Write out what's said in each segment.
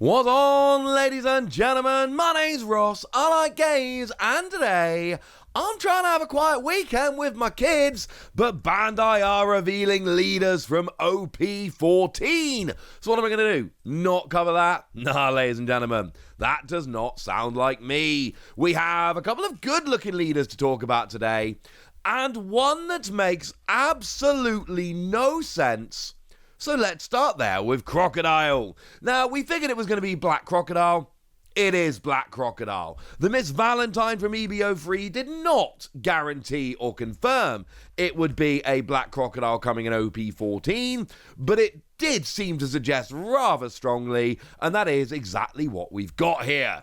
What's on, ladies and gentlemen? My name's Ross, I like games, and today I'm trying to have a quiet weekend with my kids, but Bandai are revealing leaders from OP-14. So what am I going to do? Not cover that? Nah, ladies and gentlemen, that does not sound like me. We have a couple of good-looking leaders to talk about today, and one that makes absolutely no sense. So let's start there with Crocodile. Now, we figured it was going to be Black Crocodile. It is Black Crocodile. The Miss Valentine from EBO3 did not guarantee or confirm it would be a Black Crocodile coming in OP-14, but it did seem to suggest rather strongly, and that is exactly what we've got here.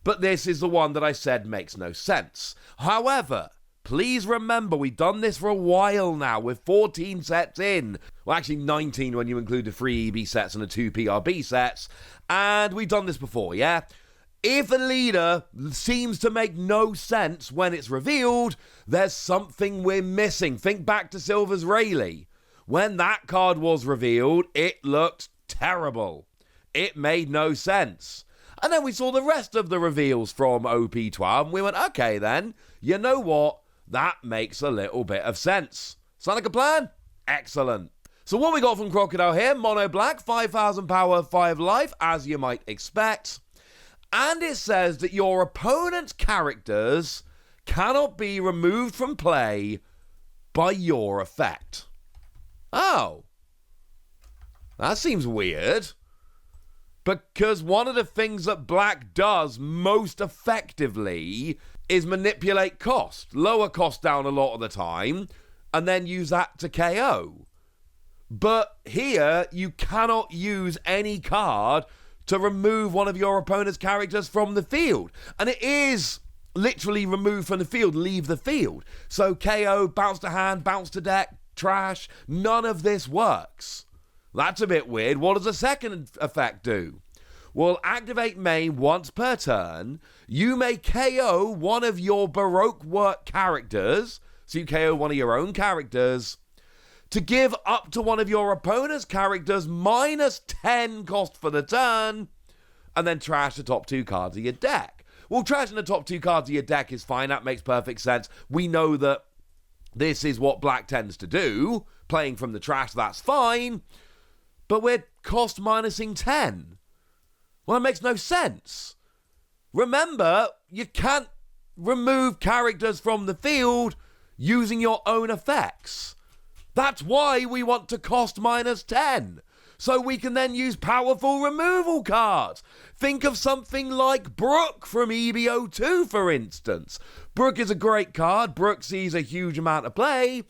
But this is the one that I said makes no sense. However, please remember, we've done this for a while now with 14 sets in. Well, actually 19 when you include the 3 EB sets and the 2 PRB sets. And we've done this before, yeah? If a leader seems to make no sense when it's revealed, there's something we're missing. Think back to Silver's Rayleigh. When that card was revealed, it looked terrible. It made no sense. And then we saw the rest of the reveals from OP-12, and we went, okay then, you know what? That makes a little bit of sense. Sound like a plan? Excellent. So what we got from Crocodile here, mono black, 5,000 power, 5 life, as you might expect. And it says that your opponent's characters cannot be removed from play by your effect. Oh. That seems weird. Because one of the things that black does most effectively is manipulate cost. Lower cost down a lot of the time, and then use that to KO. But here, you cannot use any card to remove one of your opponent's characters from the field. And it is literally remove from the field, leave the field. So KO, bounce to hand, bounce to deck, trash, none of this works. That's a bit weird. What does the second effect do? Well, activate main once per turn. You may KO one of your Baroque work characters, so you KO one of your own characters, to give up to one of your opponent's characters minus 10 cost for the turn, and then trash the top 2 cards of your deck. Well, trashing the top 2 cards of your deck is fine. That makes perfect sense. We know that this is what black tends to do. Playing from the trash, that's fine. But we're cost minusing 10. Well, it makes no sense. Remember, you can't remove characters from the field using your own effects. That's why we want to cost minus 10. So we can then use powerful removal cards. Think of something like Brook from EBO2, for instance. Brook is a great card. Brook sees a huge amount of play,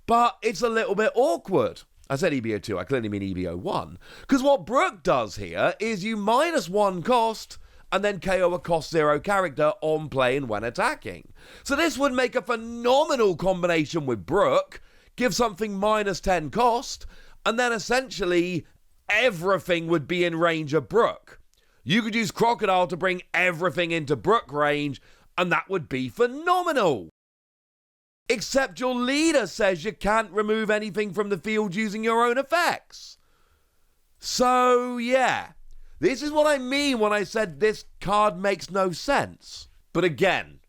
but it's a little bit awkward. I said EBO2, I clearly mean EBO1. Because what Brook does here is you minus 1 cost and then KO a cost 0 character on play and when attacking. So this would make a phenomenal combination with Brook, give something minus 10 cost, and then essentially everything would be in range of Brook. You could use Crocodile to bring everything into Brook range, and that would be phenomenal. Except your leader says you can't remove anything from the field using your own effects. So, yeah. This is what I mean when I said this card makes no sense. But again,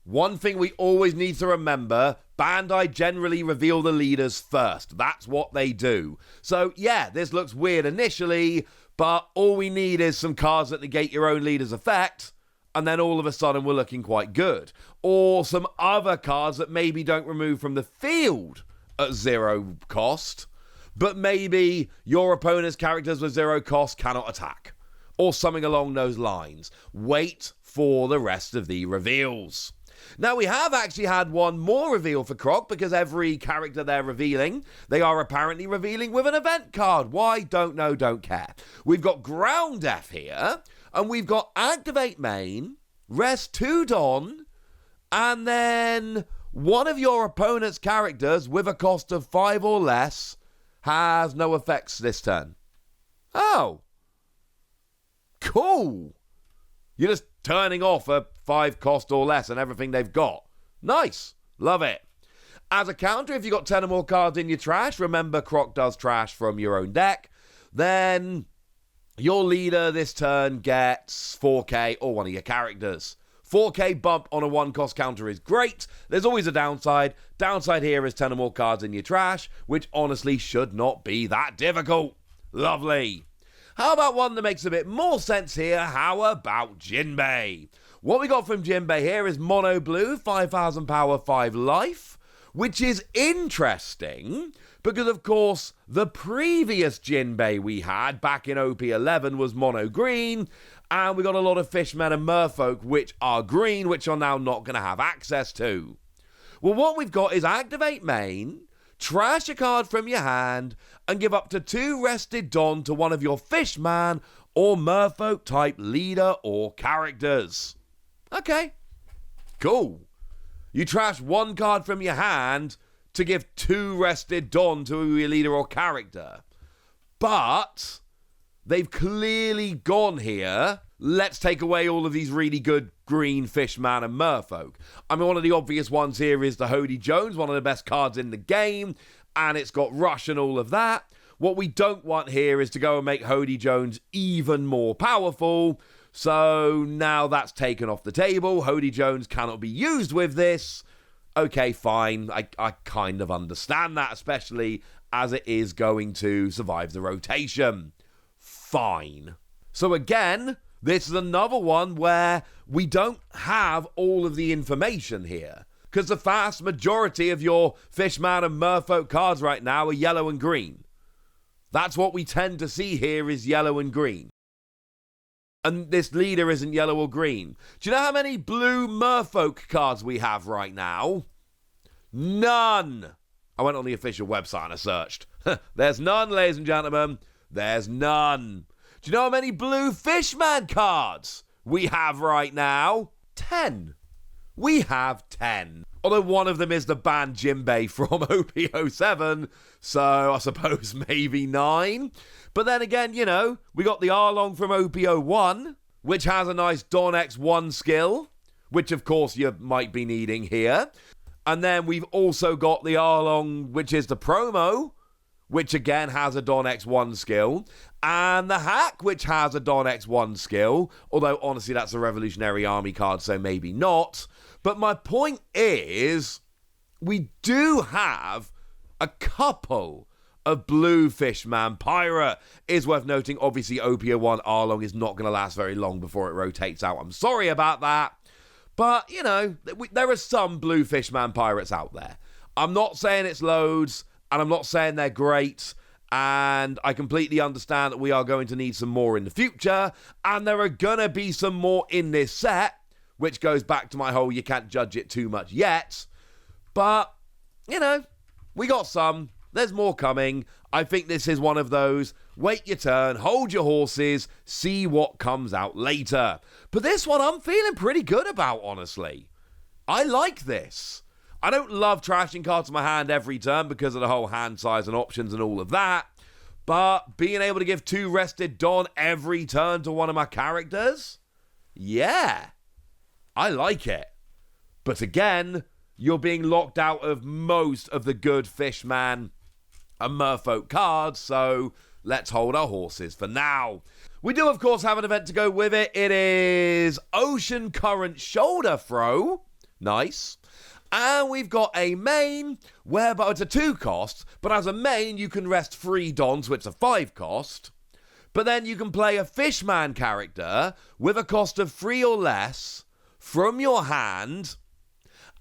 one thing we always need to remember, Bandai generally reveal the leaders first. That's what they do. So, yeah, this looks weird initially, but all we need is some cards that negate your own leader's effect, and then all of a sudden we're looking quite good. Or some other cards that maybe don't remove from the field at 0 cost, but maybe your opponent's characters with 0 cost cannot attack. Or something along those lines. Wait for the rest of the reveals. Now, we have actually had one more reveal for Croc, because every character they're revealing, they are apparently revealing with an event card. Why? Don't know, don't care. We've got Ground Death here, and we've got Activate Main, Rest 2 Don, and then one of your opponent's characters with a cost of 5 or less has no effects this turn. Oh. Cool. You're just turning off a 5 cost or less and everything they've got. Nice. Love it. As a counter, if you've got 10 or more cards in your trash, remember Croc does trash from your own deck, then your leader this turn gets 4k or one of your characters. 4k bump on a 1-cost counter is great. There's always a downside. Downside here is 10 or more cards in your trash, which honestly should not be that difficult. Lovely. How about one that makes a bit more sense here? How about Jinbe? What we got from Jinbe here is mono blue, 5,000 power, 5 life, which is interesting because, of course, the previous Jinbe we had back in OP-11 was mono green, and we got a lot of fishmen and merfolk which are green, which are now not going to have access to. Well, what we've got is activate main, trash a card from your hand, and give up to 2 rested Don to one of your fishman or merfolk type leader or characters. Okay, cool. You trash 1 card from your hand to give 2 rested Don to your leader or character. But they've clearly gone here, let's take away all of these really good green fishman and merfolk. I mean, one of the obvious ones here is the Hody Jones, one of the best cards in the game, and it's got rush and all of that. What we don't want here is to go and make Hody Jones even more powerful. So now that's taken off the table. Hody Jones cannot be used with this. Okay, fine. I kind of understand that, especially as it is going to survive the rotation. Fine. So again, this is another one where we don't have all of the information here, because the vast majority of your Fishman and Merfolk cards right now are yellow and green. That's what we tend to see here, is yellow and green. And this leader isn't yellow or green. Do you know how many blue Merfolk cards we have right now? None. I went on the official website and I searched. There's none, ladies and gentlemen. There's none. Do you know how many blue Fishman cards we have right now? 10. We have 10. Although one of them is the banned Jinbe from OP-07, so I suppose maybe 9. But then again, you know, we got the Arlong from OP-01, which has a nice Don X1 skill, which of course you might be needing here. And then we've also got the Arlong, which is the promo, which again has a Don X1 skill, and the Hack, which has a Don X1 skill, although honestly that's a Revolutionary Army card, so maybe not. But my point is, we do have a couple of blue Fishman Pirate. Is worth noting, obviously OP-01 Arlong is not going to last very long before it rotates out. I'm sorry about that. But, you know, there are some blue Fishman Pirates out there. I'm not saying it's loads, and I'm not saying they're great, and I completely understand that we are going to need some more in the future, and there are going to be some more in this set, which goes back to my whole you can't judge it too much yet. But, you know, we got some. There's more coming. I think this is one of those, wait your turn, hold your horses, see what comes out later. But this one I'm feeling pretty good about, honestly. I like this. I don't love trashing cards in my hand every turn because of the whole hand size and options and all of that. But being able to give 2 rested Don every turn to one of my characters? Yeah. I like it. But again, you're being locked out of most of the good Fishman and Merfolk cards, so let's hold our horses for now. We do, of course, have an event to go with it. It is Ocean Current Shoulder Throw. Nice. And we've got a main, whereby it's a 2 cost, but as a main, you can rest 3 Dons, so it's a 5 cost. But then you can play a Fishman character with a cost of 3 or less from your hand,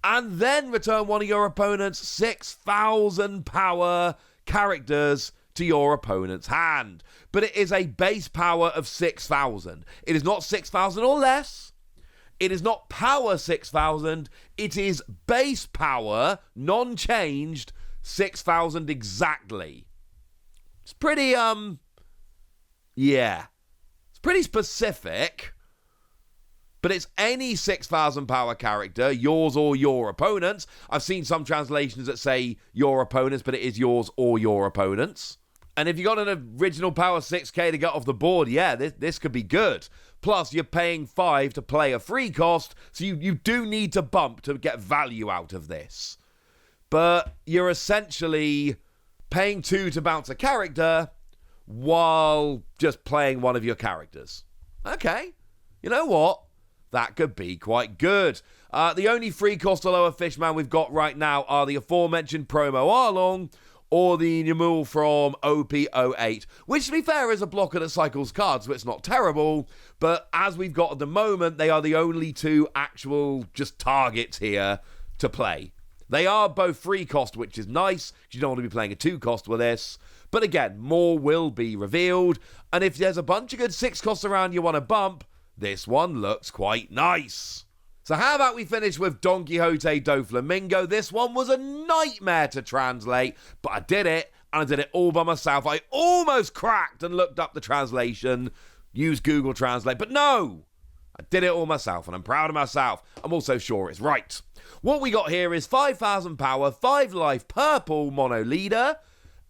and then return one of your opponent's 6,000 power characters to your opponent's hand. But it is a base power of 6,000. It is not 6,000 or less. It is not power 6,000. It is base power, non-changed, 6,000 exactly. It's pretty, yeah. It's pretty specific. But it's any 6,000 power character, yours or your opponent's. I've seen some translations that say your opponent's, but it is yours or your opponent's. And if you got an original power 6k to get off the board, yeah, this could be good. Plus, you're paying 5 to play a free cost, so you do need to bump to get value out of this. But you're essentially paying 2 to bounce a character, while just playing one of your characters. Okay, you know what? That could be quite good. The only free cost or lower Fishman we've got right now are the aforementioned Promo Arlong or the Nyamul from OP-08, which, to be fair, is a blocker that cycles cards, so it's not terrible. But as we've got at the moment, they are the only two actual just targets here to play. They are both free cost, which is nice, because you don't want to be playing a 2-cost with this. But again, more will be revealed, and if there's a bunch of good 6 costs around you want to bump, this one looks quite nice. So how about we finish with Don Quixote Doflamingo? This one was a nightmare to translate, but I did it, and I did it all by myself. I almost cracked and looked up the translation, used Google Translate, but no! I did it all myself, and I'm proud of myself. I'm also sure it's right. What we got here is 5,000 power, 5 life, purple mono leader,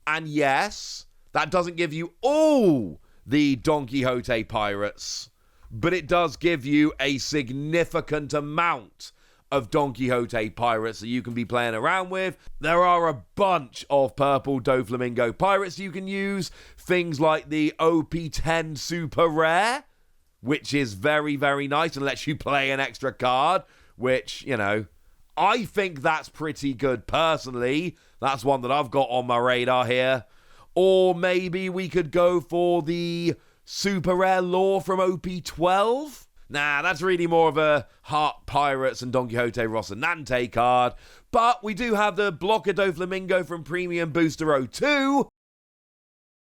and yes, that doesn't give you all the Don Quixote pirates, but it does give you a significant amount of Don Quixote pirates that you can be playing around with. There are a bunch of purple Doflamingo pirates you can use. Things like the OP-10 super rare, which is very, very nice and lets you play an extra card, which, you know, I think that's pretty good personally. That's one that I've got on my radar here. Or maybe we could go for the super rare lore from OP-12. Nah, that's really more of a Heart Pirates and Don Quixote Rocinante card. But we do have the blocker Doflamingo from Premium Booster 02.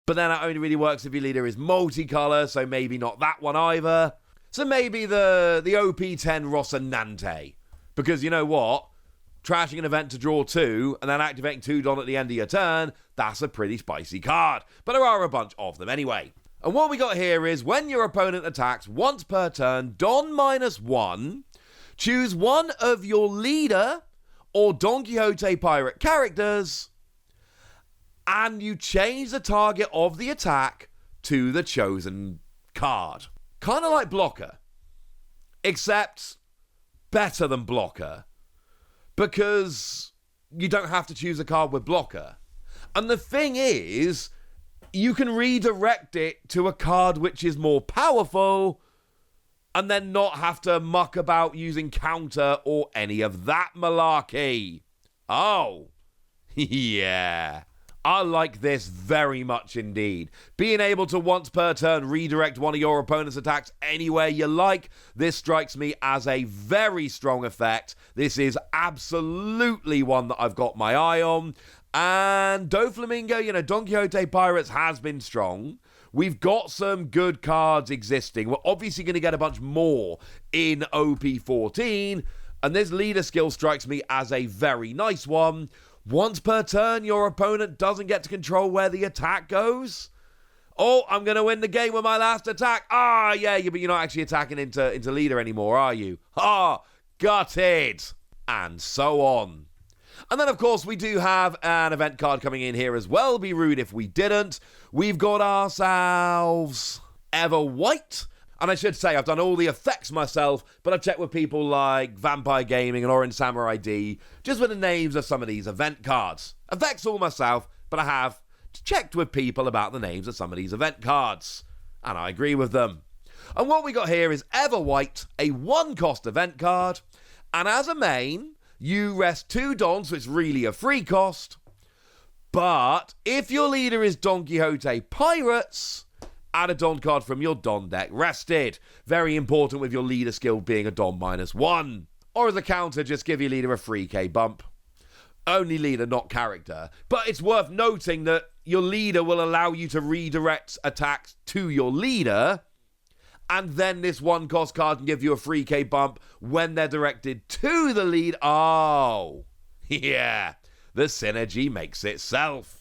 But then that only really works if your leader is multicolor, so maybe not that one either. So maybe the OP-10 Rocinante. Because you know what? Trashing an event to draw 2 and then activating 2 Don at the end of your turn, that's a pretty spicy card. But there are a bunch of them anyway. And what we got here is when your opponent attacks once per turn, Don -1, choose one of your leader or Don Quixote pirate characters, and you change the target of the attack to the chosen card. Kind of like blocker, except better than blocker, because you don't have to choose a card with blocker. And the thing is, you can redirect it to a card which is more powerful and then not have to muck about using counter or any of that malarkey. Oh, yeah. I like this very much indeed. Being able to once per turn redirect one of your opponent's attacks anywhere you like, this strikes me as a very strong effect. This is absolutely one that I've got my eye on. And Doflamingo, you know, Don Quixote Pirates has been strong. We've got some good cards existing. We're obviously going to get a bunch more in OP-14. And this leader skill strikes me as a very nice one. Once per turn, your opponent doesn't get to control where the attack goes. Oh, I'm going to win the game with my last attack. Ah, yeah, but you're not actually attacking into leader anymore, are you? Ah, gutted. And so on. And then, of course, we do have an event card coming in here as well. Be rude if we didn't. We've got ourselves Ever White. And I should say, I've done all the effects myself, but I've checked with people like Vampire Gaming and Orange Samurai D, just with the names of some of these event cards. Effects all myself, but I have checked with people about the names of some of these event cards. And I agree with them. And what we got here is Ever White, a 1-cost event card. And as a main, you rest 2 Dons, so it's really a free cost. But if your leader is Don Quixote Pirates, add a Don card from your Don deck rested. Very important with your leader skill being a Don -1. Or as a counter, just give your leader a free K bump. Only leader, not character. But it's worth noting that your leader will allow you to redirect attacks to your leader. And then this 1-cost card can give you a free K bump when they're directed to the lead. Oh, yeah. The synergy makes itself.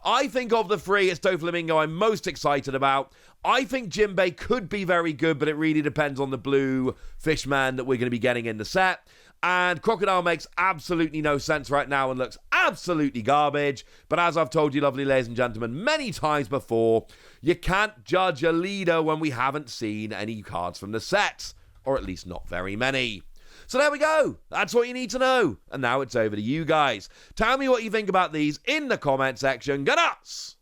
I think of the 3, it's Doflamingo I'm most excited about. I think Jinbe could be very good, but it really depends on the blue Fishman that we're going to be getting in the set. And Crocodile makes absolutely no sense right now and looks absolutely garbage. But as I've told you, lovely ladies and gentlemen, many times before, you can't judge a leader when we haven't seen any cards from the set. Or at least not very many. So there we go. That's what you need to know. And now it's over to you guys. Tell me what you think about these in the comment section. Go nuts!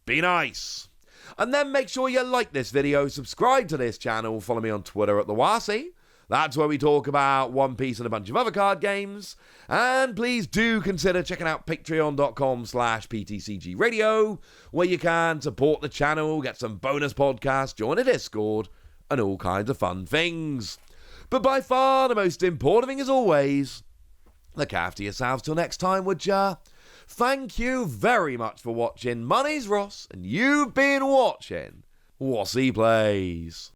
Be nice! And then make sure you like this video, subscribe to this channel, follow me on Twitter at the Wasi. That's where we talk about One Piece and a bunch of other card games. And please do consider checking out patreon.com/PTCG Radio, where you can support the channel, get some bonus podcasts, join a Discord, and all kinds of fun things. But by far the most important thing, as always, look after yourselves till next time, would ya? Thank you very much for watching. My name's Ross, and you've been watching Wasi Plays.